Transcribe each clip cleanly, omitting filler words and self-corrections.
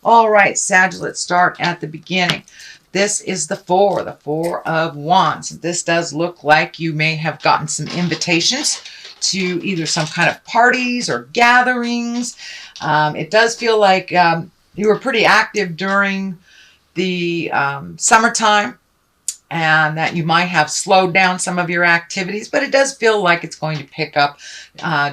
All right, Sag, let's start at the beginning. This is the Four of Wands. This does look like you may have gotten some invitations to either some kind of parties or gatherings. It does feel like you were pretty active during the summertime, and that you might have slowed down some of your activities, but it does feel like it's going to pick up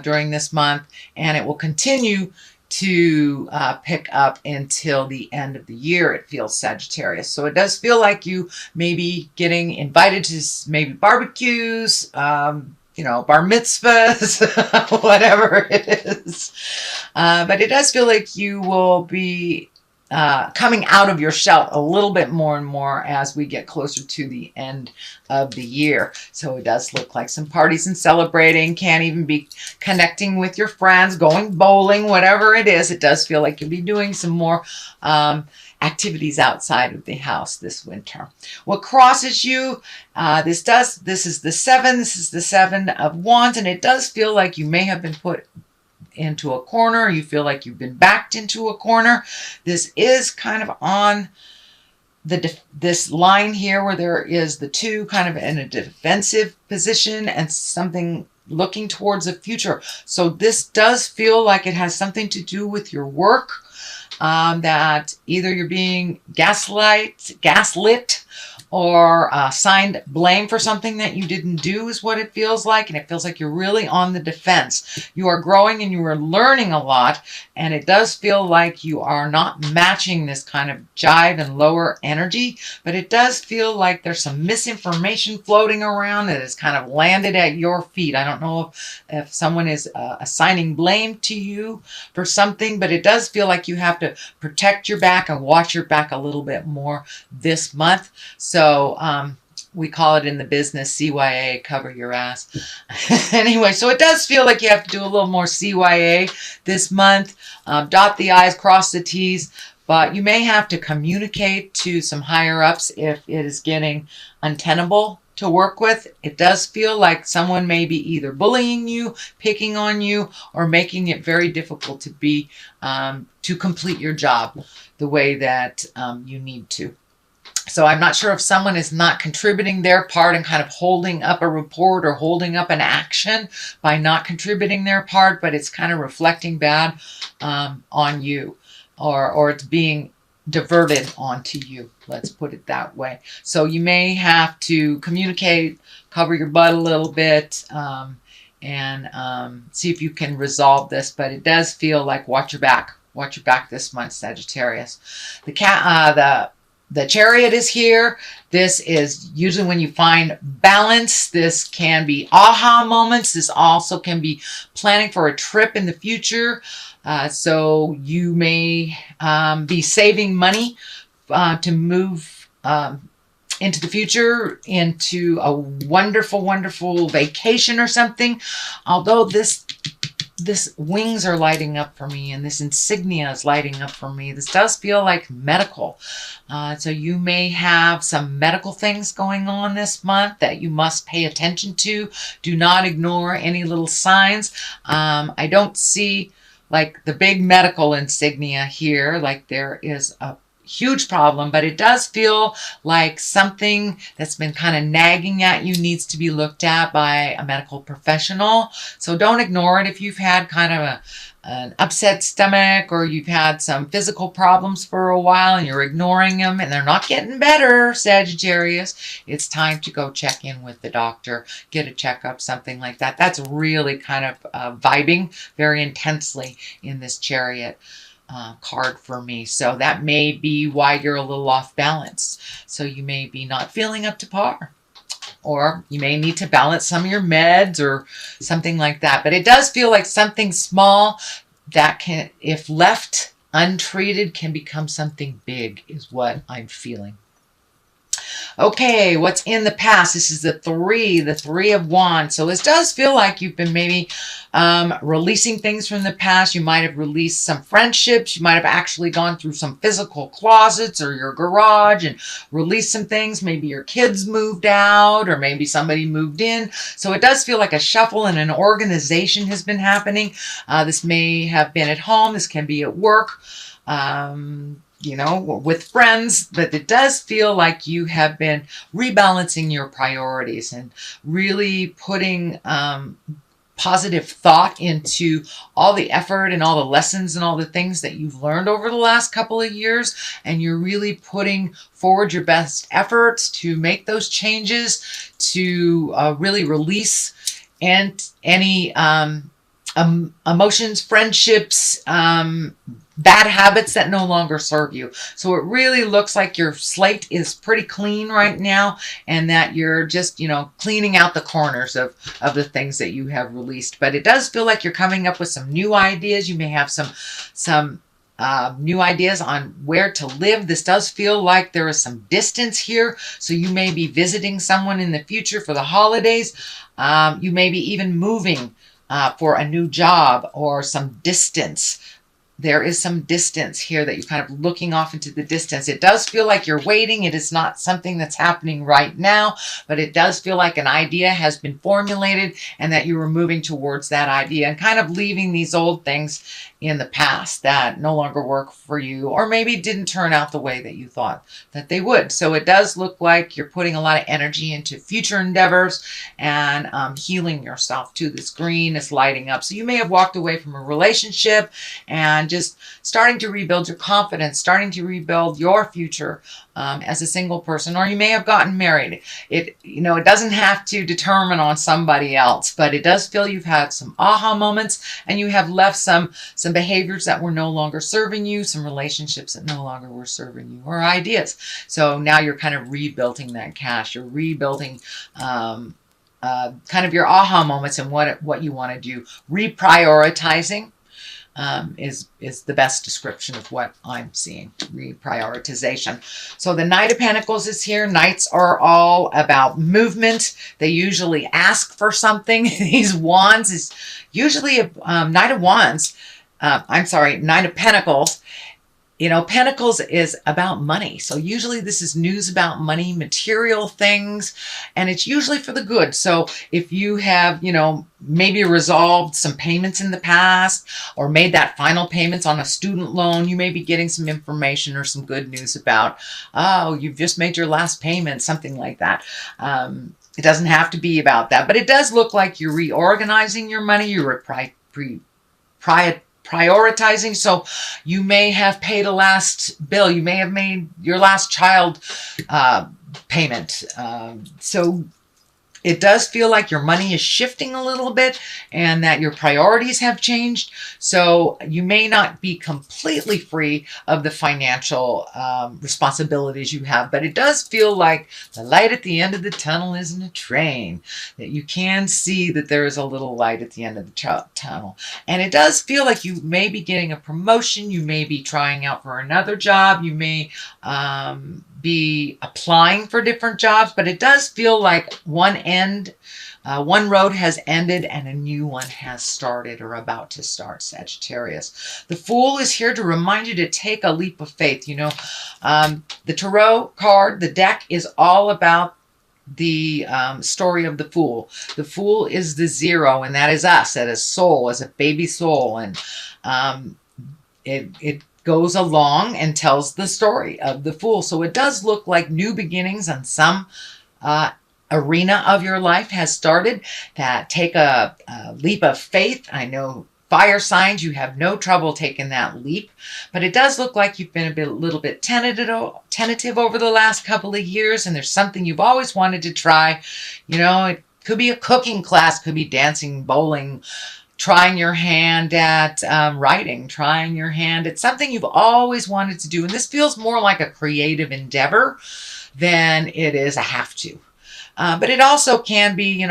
during this month, and it will continue to pick up until the end of the year, it feels, Sagittarius. So it does feel like you may be getting invited to maybe barbecues, bar mitzvahs, whatever it is. But it does feel like you will be coming out of your shell a little bit more and more as we get closer to the end of the year. So it does look like some parties and celebrating, can't even be connecting with your friends, going bowling, whatever it is. It does feel like you'll be doing some more activities outside of the house this winter. What crosses you, this is the Seven of Wands, and it does feel like you may have been put into a corner. You feel like you've been backed into a corner. This is kind of on this line here where there is the two kind of in a defensive position and something looking towards the future. So this does feel like it has something to do with your work, that either you're being gaslit, or assigned blame for something that you didn't do is what it feels like. And it feels like you're really on the defense. You are growing and you are learning a lot. And it does feel like you are not matching this kind of jive and lower energy. But it does feel like there's some misinformation floating around that has kind of landed at your feet. I don't know if someone is assigning blame to you for something, but it does feel like you have to protect your back and watch your back a little bit more this month. So we call it in the business CYA, cover your ass. Anyway, so it does feel like you have to do a little more CYA this month. Dot the I's, cross the T's, but you may have to communicate to some higher ups if it is getting untenable to work with. It does feel like someone may be either bullying you, picking on you, or making it very difficult to be to complete your job the way that you need to. So I'm not sure if someone is not contributing their part and kind of holding up a report or holding up an action by not contributing their part, but it's kind of reflecting bad on you, or it's being diverted onto you. Let's put it that way. So you may have to communicate, cover your butt a little bit, and see if you can resolve this. But it does feel like watch your back. Watch your back this month, Sagittarius. The Chariot is here. This is usually when you find balance. This can be aha moments. This also can be planning for a trip in the future. So you may be saving money to move into the future, into a wonderful, wonderful vacation or something. Although this wings are lighting up for me, and this insignia is lighting up for me. This does feel like medical. So you may have some medical things going on this month that you must pay attention to. Do not ignore any little signs. I don't see like the big medical insignia here, like there is a huge problem, but it does feel like something that's been kind of nagging at you needs to be looked at by a medical professional. So don't ignore it. If you've had kind of an upset stomach, or you've had some physical problems for a while and you're ignoring them and they're not getting better, Sagittarius, it's time to go check in with the doctor, get a checkup, something like that. That's really kind of vibing very intensely in this Chariot card for me. So that may be why you're a little off balance. So you may be not feeling up to par, or you may need to balance some of your meds or something like that. But it does feel like something small that can, if left untreated, can become something big, is what I'm feeling. Okay, what's in the past? This is the Three of Wands. So this does feel like you've been maybe releasing things from the past. You might have released some friendships. You might have actually gone through some physical closets or your garage and released some things. Maybe your kids moved out, or maybe somebody moved in. So it does feel like a shuffle and an organization has been happening. This may have been at home. This can be at work. with friends, but it does feel like you have been rebalancing your priorities and really putting positive thought into all the effort and all the lessons and all the things that you've learned over the last couple of years. And you're really putting forward your best efforts to make those changes, to really release and any emotions, friendships, bad habits that no longer serve you. So it really looks like your slate is pretty clean right now, and that you're just, cleaning out the corners of the things that you have released. But it does feel like you're coming up with some new ideas. You may have some new ideas on where to live. This does feel like there is some distance here. So you may be visiting someone in the future for the holidays. You may be even moving for a new job or some distance. There is some distance here that you're kind of looking off into the distance. It does feel like you're waiting. It is not something that's happening right now, but it does feel like an idea has been formulated and that you were moving towards that idea and kind of leaving these old things in the past that no longer work for you, or maybe didn't turn out the way that you thought that they would. So it does look like you're putting a lot of energy into future endeavors and healing yourself too. This green is lighting up. So you may have walked away from a relationship and just starting to rebuild your confidence, starting to rebuild your future as a single person, or you may have gotten married. It doesn't have to determine on somebody else, but it does feel you've had some aha moments and you have left some behaviors that were no longer serving you, some relationships that no longer were serving you, or ideas. So now you're kind of rebuilding that cache. You're rebuilding kind of your aha moments and what you want to do. Reprioritizing is the best description of what I'm seeing. Reprioritization. So the Knight of Pentacles is here. Knights are all about movement. They usually ask for something. These wands is usually a Knight of Wands. Knight of Pentacles. Pentacles is about money. So usually this is news about money, material things, and it's usually for the good. So if you have, maybe resolved some payments in the past or made that final payments on a student loan, you may be getting some information or some good news about, oh, you've just made your last payment, something like that. It doesn't have to be about that, but it does look like you're reorganizing your money. You're prioritizing. So you may have paid a last bill. You may have made your last child payment. So it does feel like your money is shifting a little bit and that your priorities have changed. So you may not be completely free of the financial responsibilities you have, but it does feel like the light at the end of the tunnel isn't a train, that you can see that there is a little light at the end of the tunnel. And it does feel like you may be getting a promotion. You may be trying out for another job. You may be applying for different jobs, but it does feel like one road has ended and a new one has started or about to start, Sagittarius. The Fool is here to remind you to take a leap of faith. The Tarot card, the deck, is all about the story of the Fool. The Fool is the zero, and that is us, that is soul, as a baby soul. And it goes along and tells the story of the Fool. So it does look like new beginnings on some arena of your life has started. That take a leap of faith. I know fire signs, you have no trouble taking that leap, but it does look like you've been a little bit tentative over the last couple of years, and there's something you've always wanted to try. It could be a cooking class, could be dancing, bowling, trying your hand at writing, trying your hand at something you've always wanted to do. And this feels more like a creative endeavor than it is a have to. But it also can be,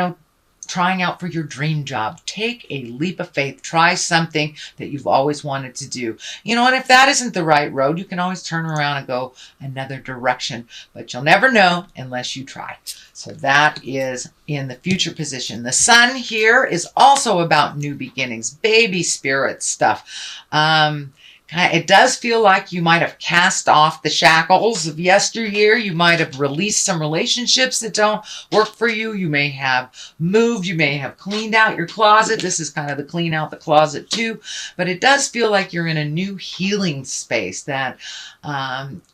trying out for your dream job. Take a leap of faith. Try something that you've always wanted to do. And if that isn't the right road, you can always turn around and go another direction. But you'll never know unless you try. So that is in the future position. The Sun here is also about new beginnings, baby spirit stuff. It does feel like you might have cast off the shackles of yesteryear. You might have released some relationships that don't work for you. You may have moved. You may have cleaned out your closet. This is kind of the clean out the closet too. But it does feel like you're in a new healing space that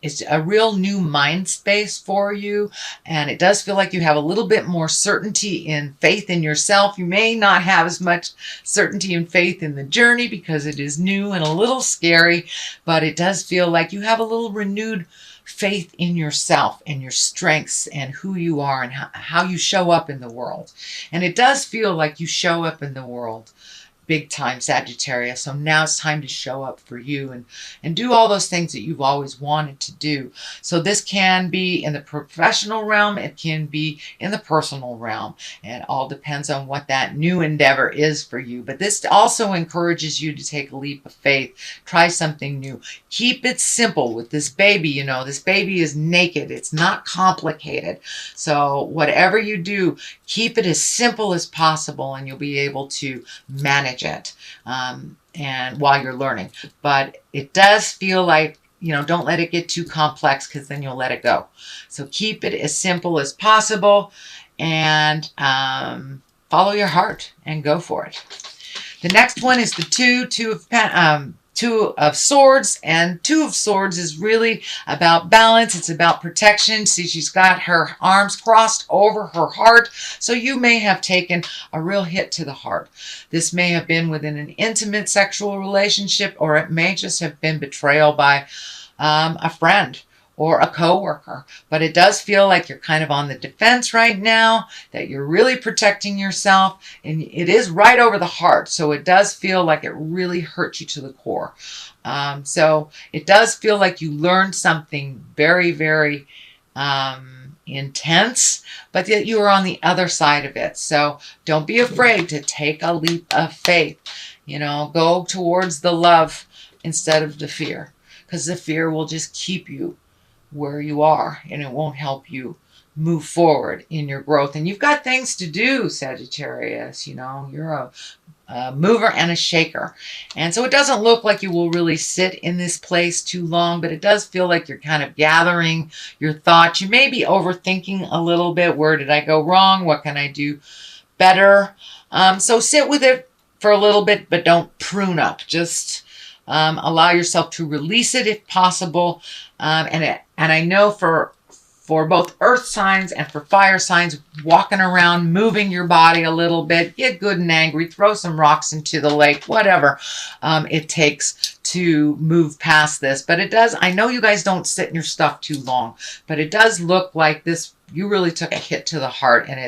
is a real new mind space for you. And it does feel like you have a little bit more certainty and faith in yourself. You may not have as much certainty and faith in the journey because it is new and a little scary. But it does feel like you have a little renewed faith in yourself and your strengths and who you are and how you show up in the world. And it does feel like you show up in the world big time, Sagittarius. So now it's time to show up for you and do all those things that you've always wanted to do. So this can be in the professional realm. It can be in the personal realm. And it all depends on what that new endeavor is for you. But this also encourages you to take a leap of faith. Try something new. Keep it simple with this baby. You know, this baby is naked. It's not complicated. So whatever you do, keep it as simple as possible and you'll be able to manage it and while you're learning. But it does feel like, you know, don't let it get too complex because then you'll let it go. So keep it as simple as possible and follow your heart and go for it. The next one is the Two of Swords, and Two of Swords is really about balance. It's about protection. See, she's got her arms crossed over her heart. So you may have taken a real hit to the heart. This may have been within an intimate sexual relationship, or it may just have been betrayal by a friend or a coworker. But it does feel like you're kind of on the defense right now, that you're really protecting yourself, and it is right over the heart. So it does feel like it really hurt you to the core. So it does feel like you learned something very, very intense, but yet you are on the other side of it. So don't be afraid to take a leap of faith. You know, go towards the love instead of the fear, because the fear will just keep you where you are and it won't help you move forward in your growth. And you've got things to do, Sagittarius. You know, you're a mover and a shaker. And so it doesn't look like you will really sit in this place too long, but it does feel like you're kind of gathering your thoughts. You may be overthinking a little bit. Where did I go wrong? What can I do better? So sit with it for a little bit, but don't prune up. Just allow yourself to release it if possible. And I know for both earth signs and for fire signs, walking around, moving your body a little bit, get good and angry, throw some rocks into the lake, whatever it takes to move past this. But it does, I know you guys don't sit in your stuff too long, but it does look like this, you really took a hit to the heart, and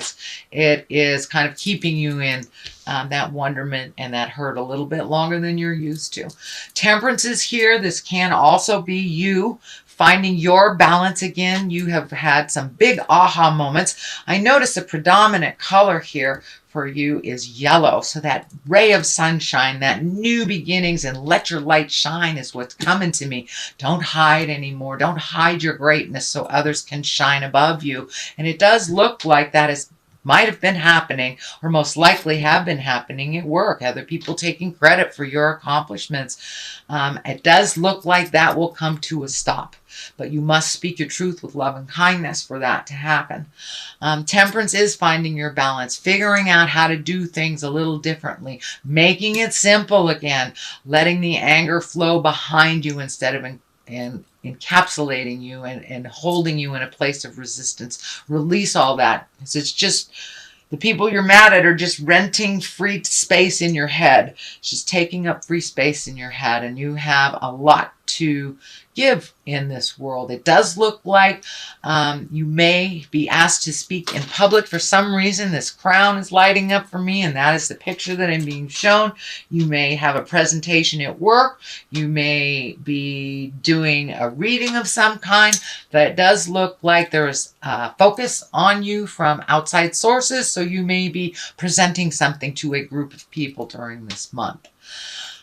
it is kind of keeping you in that wonderment and that hurt a little bit longer than you're used to. Temperance is here. This can also be you finding your balance again. You have had some big aha moments. I notice the predominant color here for you is yellow. So that ray of sunshine, that new beginnings and let your light shine is what's coming to me. Don't hide anymore. Don't hide your greatness so others can shine above you. And it does look like that is might have been happening, or most likely have been happening at work. Other people taking credit for your accomplishments. It does look like that will come to a stop, but you must speak your truth with love and kindness for that to happen. Temperance is finding your balance, figuring out how to do things a little differently, making it simple again, letting the anger flow behind you instead of encapsulating you and holding you in a place of resistance. Release all that. It's just the people you're mad at are just renting free space in your head. It's just taking up free space in your head, and you have a lot to give in this world. It does look like you may be asked to speak in public for some reason. This crown is lighting up for me, and that is the picture that I'm being shown. You may have a presentation at work. You may be doing a reading of some kind. But it does look like there is focus on you from outside sources, so you may be presenting something to a group of people during this month.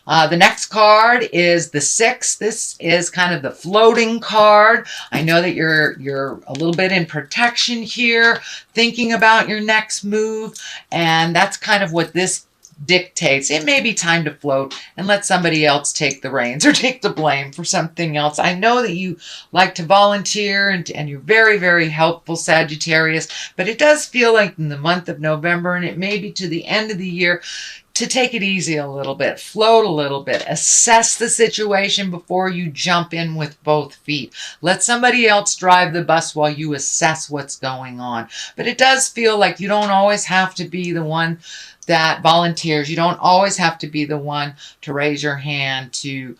The next card is the 6. This is kind of the floating card. I know that you're a little bit in protection here, thinking about your next move, and that's kind of what this dictates it may be time to float and let somebody else take the reins or take the blame for something else. I know that you like to volunteer and you're very, very helpful, Sagittarius, but it does feel like in the month of November, and it may be to the end of the year, to take it easy a little bit, float a little bit, assess the situation before you jump in with both feet. Let somebody else drive the bus while you assess what's going on. But it does feel like you don't always have to be the one that volunteers. You don't always have to be the one to raise your hand to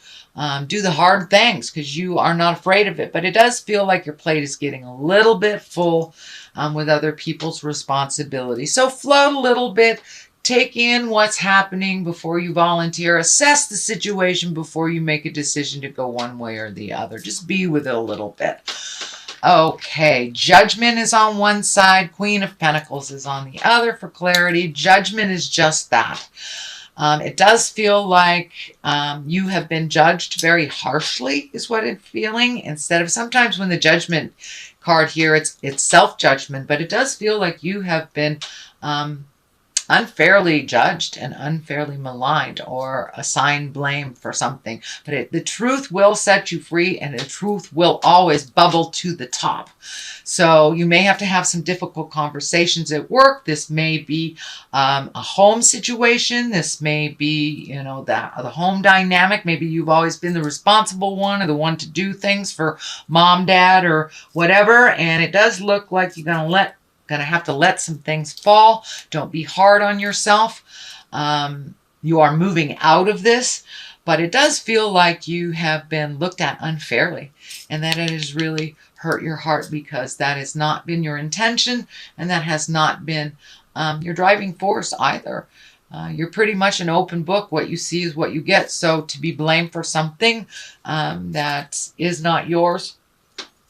do the hard things, because you are not afraid of it. But it does feel like your plate is getting a little bit full with other people's responsibility. So float a little bit. Take in what's happening before you volunteer. Assess the situation before you make a decision to go one way or the other. Just be with it a little bit. Okay, Judgment is on one side. Queen of Pentacles is on the other for clarity. Judgment is just that. It does feel like you have been judged very harshly, is what it's feeling. Instead of, sometimes when the Judgment card here, it's self-judgment, but it does feel like you have been unfairly judged and unfairly maligned or assigned blame for something. But the truth will set you free, and the truth will always bubble to the top. So you may have to have some difficult conversations at work. This may be a home situation. This may be, you know, the home dynamic. Maybe you've always been the responsible one or the one to do things for mom, dad, or whatever. And it does look like you're going to have to let some things fall. Don't be hard on yourself. You are moving out of this, but it does feel like you have been looked at unfairly, and that it has really hurt your heart, because that has not been your intention, and that has not been your driving force either. You're pretty much an open book. What you see is what you get. So to be blamed for something that is not yours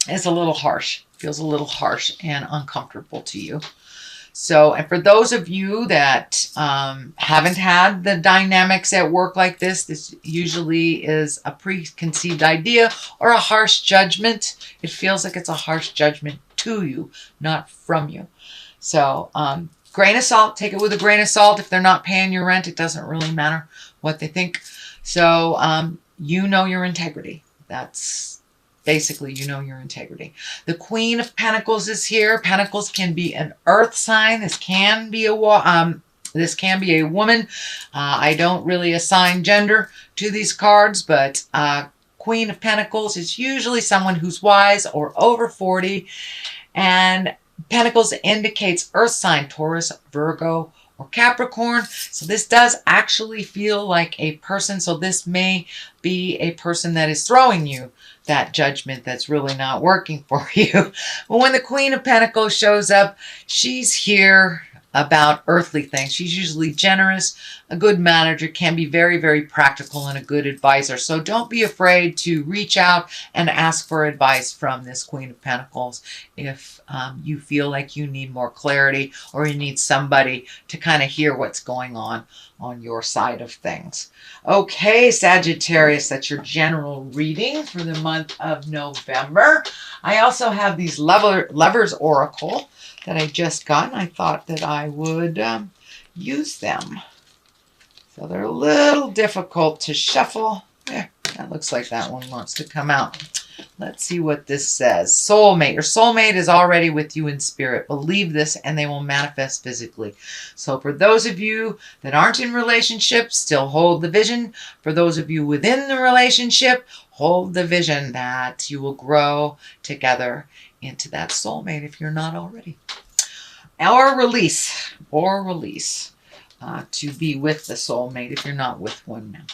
is a little harsh. Feels a little harsh and uncomfortable to you. So, and for those of you that haven't had the dynamics at work like this usually is a preconceived idea or a harsh judgment. It feels like it's a harsh judgment to you, not from you. So, grain of salt, take it with a grain of salt. If they're not paying your rent, it doesn't really matter what they think. So, you know your integrity. That's basically, you know your integrity. The Queen of Pentacles is here. Pentacles can be an earth sign. This can be a woman. I don't really assign gender to these cards, but Queen of Pentacles is usually someone who's wise or over 40. And Pentacles indicates earth sign, Taurus, Virgo, or Capricorn. So this does actually feel like a person. So this may be a person that is throwing you that judgment that's really not working for you. But when the Queen of Pentacles shows up, she's here about earthly things. She's usually generous, a good manager, can be very, very practical, and a good advisor. So don't be afraid to reach out and ask for advice from this Queen of Pentacles if you feel like you need more clarity, or you need somebody to kind of hear what's going on your side of things. Okay, Sagittarius, that's your general reading for the month of November. I also have these Lovers Oracle that I just got, and I thought that I would use them. So they're a little difficult to shuffle. There, that looks like that one wants to come out. Let's see what this says. Soulmate. Your soulmate is already with you in spirit. Believe this, and they will manifest physically. So for those of you that aren't in relationships, still hold the vision. For those of you within the relationship, hold the vision that you will grow together into that soulmate if you're not already. Or release. To be with the soulmate if you're not with one now.